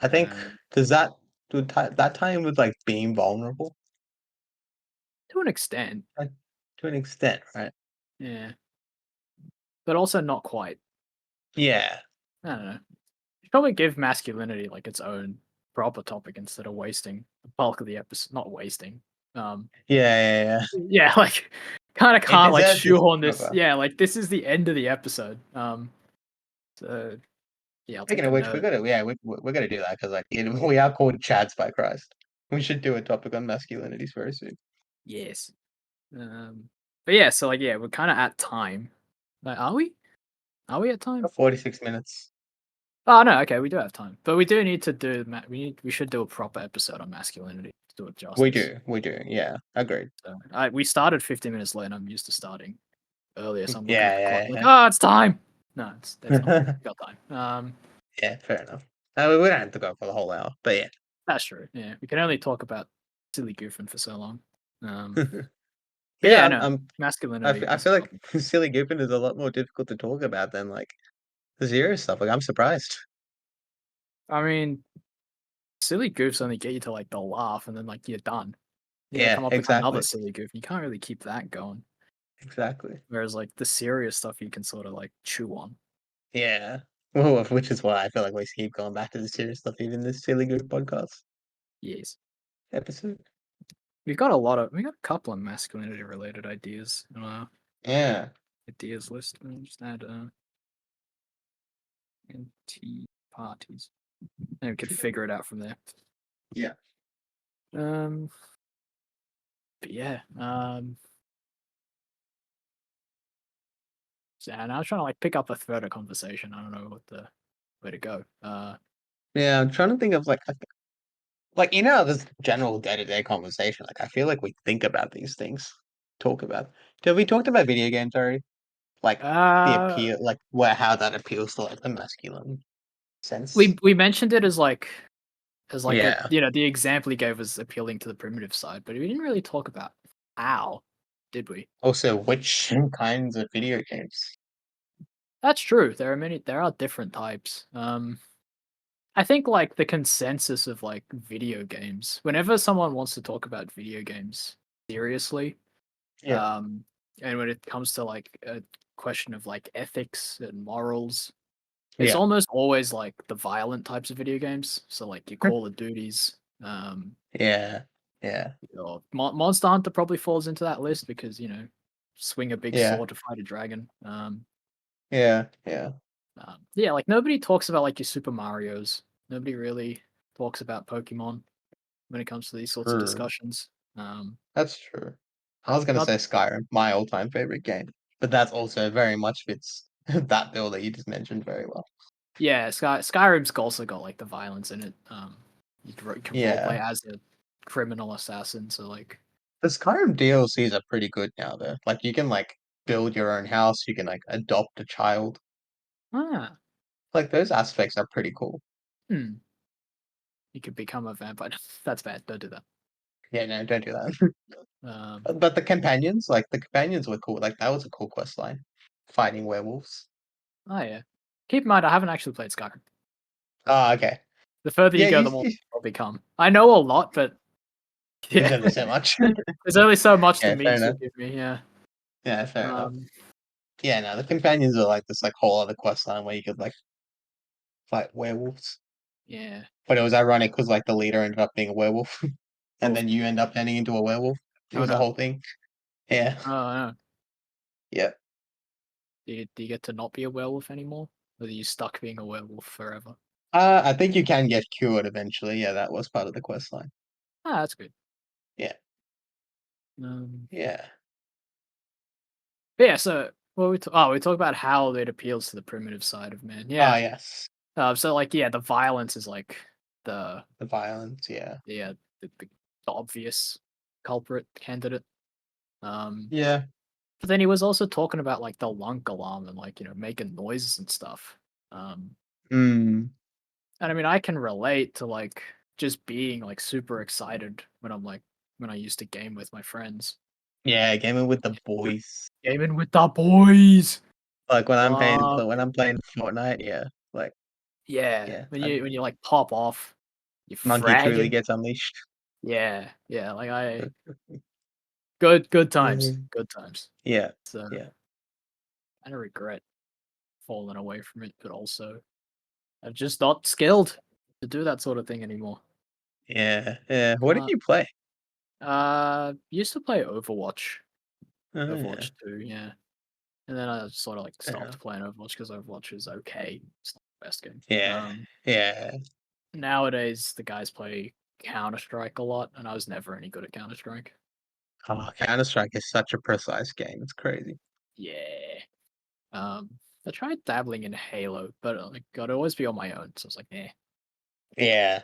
I think Um, does that that tie in with, like, being vulnerable? to an extent, Like, to an extent, right? yeah, but also not quite. Yeah. I don't know. Should probably give masculinity, like, its own proper topic instead of wasting the bulk of the episode. Not wasting, um Yeah, yeah, yeah. yeah, like, kinda It can't, like, deserves its shoehorn this proper. yeah, like, this is the end of the episode, so, yeah, I'll take Speaking the of which, nerd. we're gonna do that because like, we are called Chads by Christ. We should do a topic on masculinities very soon. Yes. But yeah, so, like, yeah, we're kinda at time. Like, are we? Are we at time? 46 minutes. Oh, no, okay, we do have time. But we do need to do we should do a proper episode on masculinity to do it justice. We do, yeah, agreed. So, we started 15 minutes late, and I'm used to starting earlier, so I'm looking at the clock like, Yeah, "Oh, it's time!" No, it's not. yeah. We got time. Yeah, fair enough. We don't have to go for the whole hour, but yeah. That's true, yeah. We can only talk about silly goofing for so long. Um, but Yeah, yeah, no, masculinity I is a feel like topic. silly goofing is a lot more difficult to talk about than, like, the serious stuff, like, I'm surprised. I mean, silly goofs only get you to, like, the laugh, and then, like, you're done. You gotta come Yeah, up with another exactly, silly goof, you can't really keep that going. exactly. Whereas, like, the serious stuff you can sorta, like, chew on. Yeah. Well, which is why I feel like we keep going back to the serious stuff even this silly goof podcast Yes. episode. We got a couple of masculinity related ideas in our Yeah. ideas list. Let me just add, tea parties, and we could figure it out from there. Yeah. Um, but yeah, so and I was trying to, like, pick up a thread of conversation. I don't know where to go. Yeah, I'm trying to think of, like, this general day-to-day conversation, like, I feel like we think about these things, talk about have we talked about video games already? Like, the uh, appeal like, where how that appeals to, like, the masculine sense? we mentioned it as like a Yeah. the example he gave was appealing to the primitive side, but we didn't really talk about how, did we? Also, which kinds of video games? That's true. There are different types. I think, like, the consensus of, like, video games, whenever someone wants to talk about video games seriously, Yeah. um, and when it comes to, like, a question of, like, ethics and morals, it's Yeah. almost always, like, the violent types of video games. So, like, your Call of Duties, Yeah. Yeah. your Monster Hunter probably falls into that list because, swing a big Yeah. sword to fight a dragon. Yeah. Yeah. Yeah, like, nobody talks about, like, your Super Marios. Nobody really talks about Pokemon when it comes to these sorts of True. discussions. Um, That's true. I was gonna not say Skyrim, my all-time favorite game, but that's also very much fits that bill that you just mentioned very well. Yeah, Skyrim's also got, like, the violence in it. You can roleplay Yeah. as a criminal assassin, so, like, The Skyrim DLCs are pretty good now though. Like, you can, like, build your own house, you can, like, adopt a child. ah, Like, those aspects are pretty cool. hmm, you could become a vampire. That's bad. Don't do that. Yeah, no, don't do that. Um, But the companions were cool, like, that was a cool quest line. Fighting werewolves. oh yeah. Keep in mind, I haven't actually played Skyrim. Ah, okay. The further you Yeah, go, the more you I'll become. I know a lot, but There's Yeah. only so much. There's only so much the Yeah, fair memes will enough. give me, yeah. Yeah, fair enough. Um, Yeah, no, the companions are like this like whole other quest line where you could like fight werewolves. yeah. But it was ironic because like the leader ended up being a werewolf, and Oh, then you end up turning into a werewolf. It oh was a no. whole thing. Yeah, Oh no. yeah. Do you get to not be a werewolf anymore? Or are you stuck being a werewolf forever? I think you can get cured eventually. Yeah, that was part of the quest line. Ah, that's good. Yeah, Um, yeah. but yeah, so we talk about how it appeals to the primitive side of man. Ah, Yeah. yes. So like yeah, the violence is like the The violence. Yeah, yeah the obvious culprit candidate. Um, yeah. but then he was also talking about like the lunk alarm and like making noises and stuff. Um, Mm. and I mean I can relate to like just being like super excited when I used to game with my friends. Yeah, gaming with the boys. Gaming with the boys. Like Love when it. I'm playing Fortnite. Yeah, like Yeah, yeah, when you like pop off, you Monkey truly fragging. gets unleashed. Yeah, yeah, like I Mm. good times, good times. Yeah, So yeah, I don't regret falling away from it, but also I'm just not skilled to do that sort of thing anymore. yeah, yeah. What did Uh, you play? used to play Overwatch, Oh, yeah, Overwatch 2, yeah, and then I sort of like fair stopped enough. playing Overwatch because Overwatch is okay. It's not the best game. Yeah, yeah. Nowadays the guys play Counter Strike a lot, and I was never any good at Counter Strike. Oh, Counter-Strike is such a precise game. It's crazy. Yeah. Um, I tried dabbling in Halo, but like I'd always be on my own, so I was like, eh. Yeah.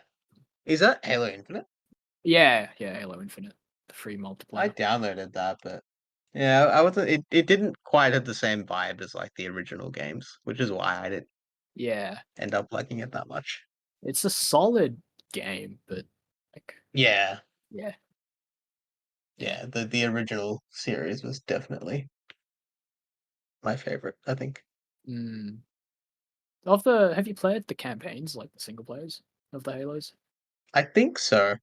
Is that Halo Infinite? Yeah, yeah, Halo Infinite, the free I multiplayer. downloaded that, but yeah, I wasn't. It didn't quite have the same vibe as like the original games, which is why I didn't Yeah, end up liking it that much. it's a solid game, but like, Yeah, yeah, yeah. yeah. The original series was definitely my favorite. I think. Mm. Have you played the campaigns, like the single players of the Halos? I think so.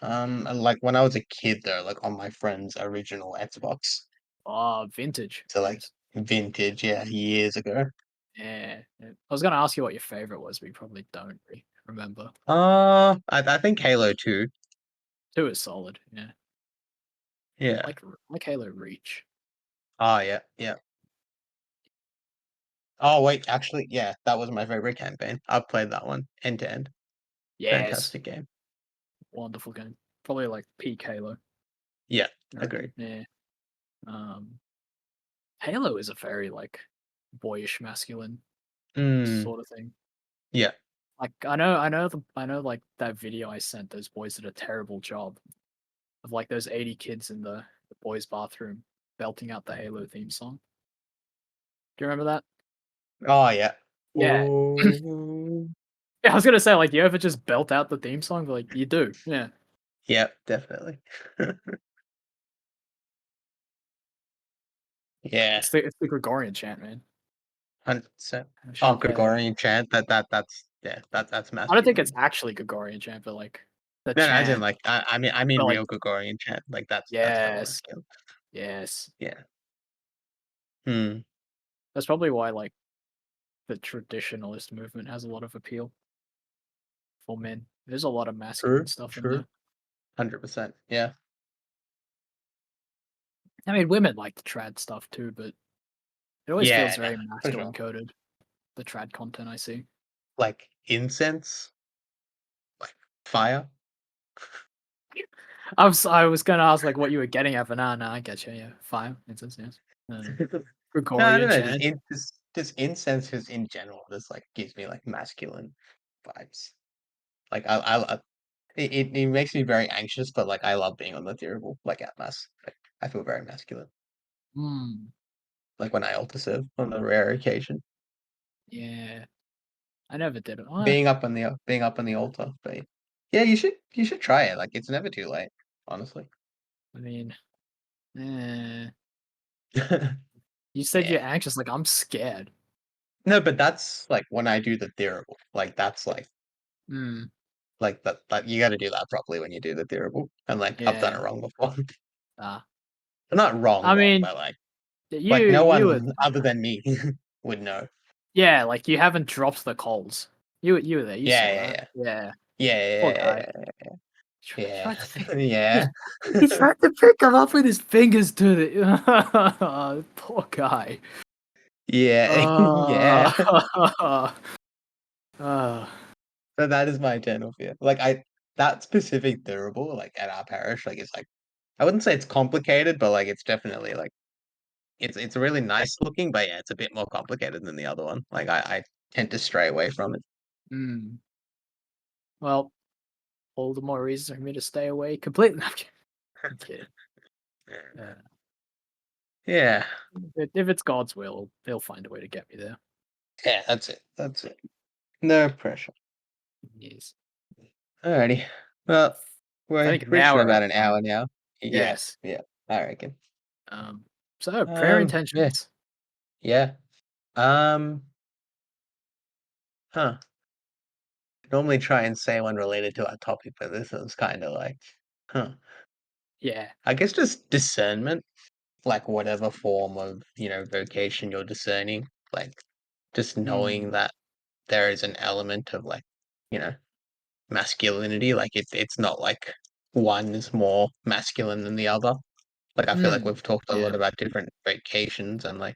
And like when I was a kid though, like on my friend's original Xbox, Oh, vintage so like days. vintage, yeah, years ago. Yeah, yeah. I was gonna ask you what your favorite was, but you probably don't remember. I think Halo 2. Two is solid. Yeah, Yeah. like Halo Reach. Oh yeah, yeah. Oh wait, actually, yeah, that was my favorite campaign. I've played that one end to end. Yes, Fantastic game. wonderful game. Probably like peak Halo, Yeah, I reckon. agreed. Yeah. Um, Halo is a very like boyish, masculine Mm, sort of thing. yeah. Like I know like that video I sent. Those boys did a terrible job of like those 80 kids in the boys' bathroom belting out the Halo theme song. Do you remember that? Oh yeah. Yeah. Oh, Yeah, I was gonna say like you ever just belt out the theme song, but like you do. Yeah. yeah, definitely. Yeah, It's the Gregorian chant, man. 100%. I Oh, should Gregorian chant. That's yeah, that's I don't think it's masculine. actually Gregorian chant, but like the No, no, as in chant. like I mean But like real Gregorian chant. Like that's hella yes, masculine. yes. Yeah. Hmm. That's probably why like the traditionalist movement has a lot of appeal for men. There's a lot of masculine True. stuff in True. there. 100%. Yeah. I mean, women like the trad stuff too, but it always feels Yeah. No, very for masculine sure. coded. The trad content I see. Like incense, like fire. I was gonna ask like what you were getting at, but nah, I get you. Yeah, fire, incense, yes. No, I don't Gregorian know. Just chant. just incense just in general just like gives me like masculine vibes. Like it makes me very anxious, but like I love being on the theorable like at mass. Like I feel very masculine. Hmm. Like when I alter serve on a rare occasion. Yeah, I never did it. Being up on the altar. But yeah, you should try it. Like it's never too late, honestly. I mean, eh. Yeah. You said you're anxious. Like I'm scared. No, but that's like when I do the theorable. Like that's like Hmm. like that you got to do that properly when you do the theorem. And like I've done Yeah. it wrong before. Ah. Not wrong, I wrong, mean, but you like no you were one other than me would know. yeah, like you haven't dropped the coals. You were there. You Yeah, saw yeah, that. yeah, Yeah. Poor guy. yeah, Tried yeah, to pick. yeah, He, yeah, he yeah. tried to pick him up with his fingers to the. Poor guy. Yeah, yeah. Uh, uh, So that is my eternal fear. Like that specific durable, like at our parish, like it's like I wouldn't say it's complicated, but like it's definitely like it's really nice looking, but yeah, it's a bit more complicated than the other one. Like I tend to stray away from it. mm, well, all the more reason for me to stay away completely. No, I'm kidding. Uh, Yeah, if it's God's will, he'll find a way to get me there. yeah, that's it. That's it. No pressure. Yes. Alrighty. Well, I we're think now reaching we're about at an hour time. now. Yeah, Yes. yeah, I reckon. So prayer Yeah, intentions. yeah. Um, huh. Normally try and say one related to our topic, but this one's kind of like, huh. Yeah. I guess just discernment, like whatever form of, vocation you're discerning, like just Mm, knowing that there is an element of like, you know, masculinity. Like it's not like one is more masculine than the other. Like I feel like mm, we've talked a yeah. lot about different vocations and like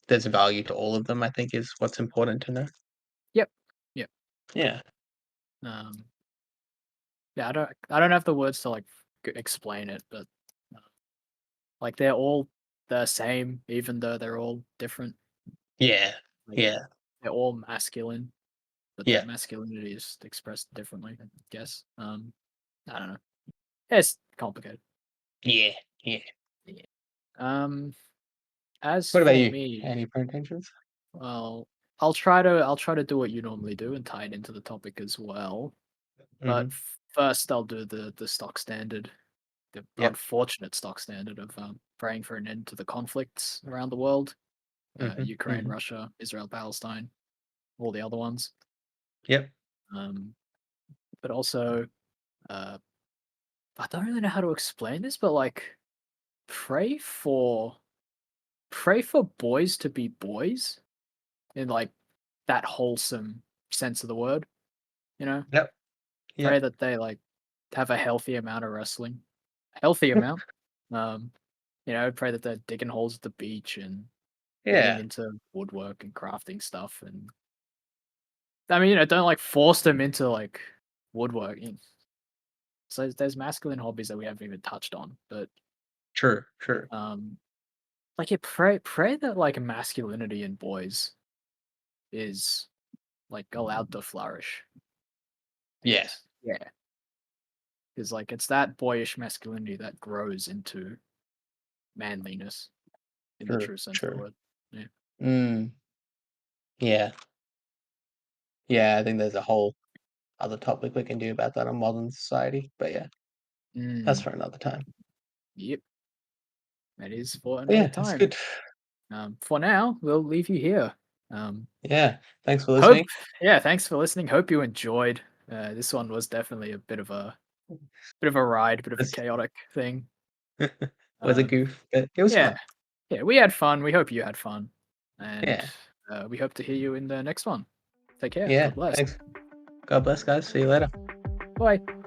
there's value to all of them, I think is what's important to know. Yep. Yep. Yeah. Um, yeah. I don't have the words to like explain it, but uh, like they're all the same, even though they're all different. Yeah. Like Yeah. they're all masculine, but their Yeah. masculinity is expressed differently. I guess. I don't know. It's complicated. Yeah. Yeah. Yeah. Um, as What about for you? me, Any intentions? well, I'll try to do what you normally do and tie it into the topic as well. But Mm-hmm. first, I'll do the stock standard, the Yep. unfortunate stock standard of praying for an end to the conflicts around the world, Mm-hmm. Ukraine, Mm-hmm. Russia, Israel, Palestine, all the other ones. Yep. Um, but also, uh, I don't really know how to explain this, but like, pray for pray for boys to be boys in like that wholesome sense of the word. You know, Yep. pray Yep. that they like have a healthy amount of wrestling, healthy amount. Um, pray that they're digging holes at the beach and getting Yeah. into woodwork and crafting stuff. And I mean, don't like force them into like woodworking. So there's masculine hobbies that we haven't even touched on, but True. True. um, like yeah, pray that like masculinity in boys is like allowed to flourish. I Yeah. guess, yeah, because like it's that boyish masculinity that grows into manliness in the True. true sense of the True. word. Yeah. Mm. Yeah. Yeah. I think there's a whole other topic we can do about that on modern society. But yeah, that's Mm, for another time. yep, that is for But another yeah, that's time. good. For now, we'll leave you here. Um, Yeah. Thanks for hope, listening. yeah, thanks for listening. Hope you enjoyed. This one was definitely a bit of a ride, bit of a This chaotic thing. was a Um, goof, but it was yeah, fun. yeah, we had fun. We hope you had fun, and Yeah. we hope to hear you in the next one. Take care. Yeah. God bless. Thanks. God bless, guys. See you later. Bye.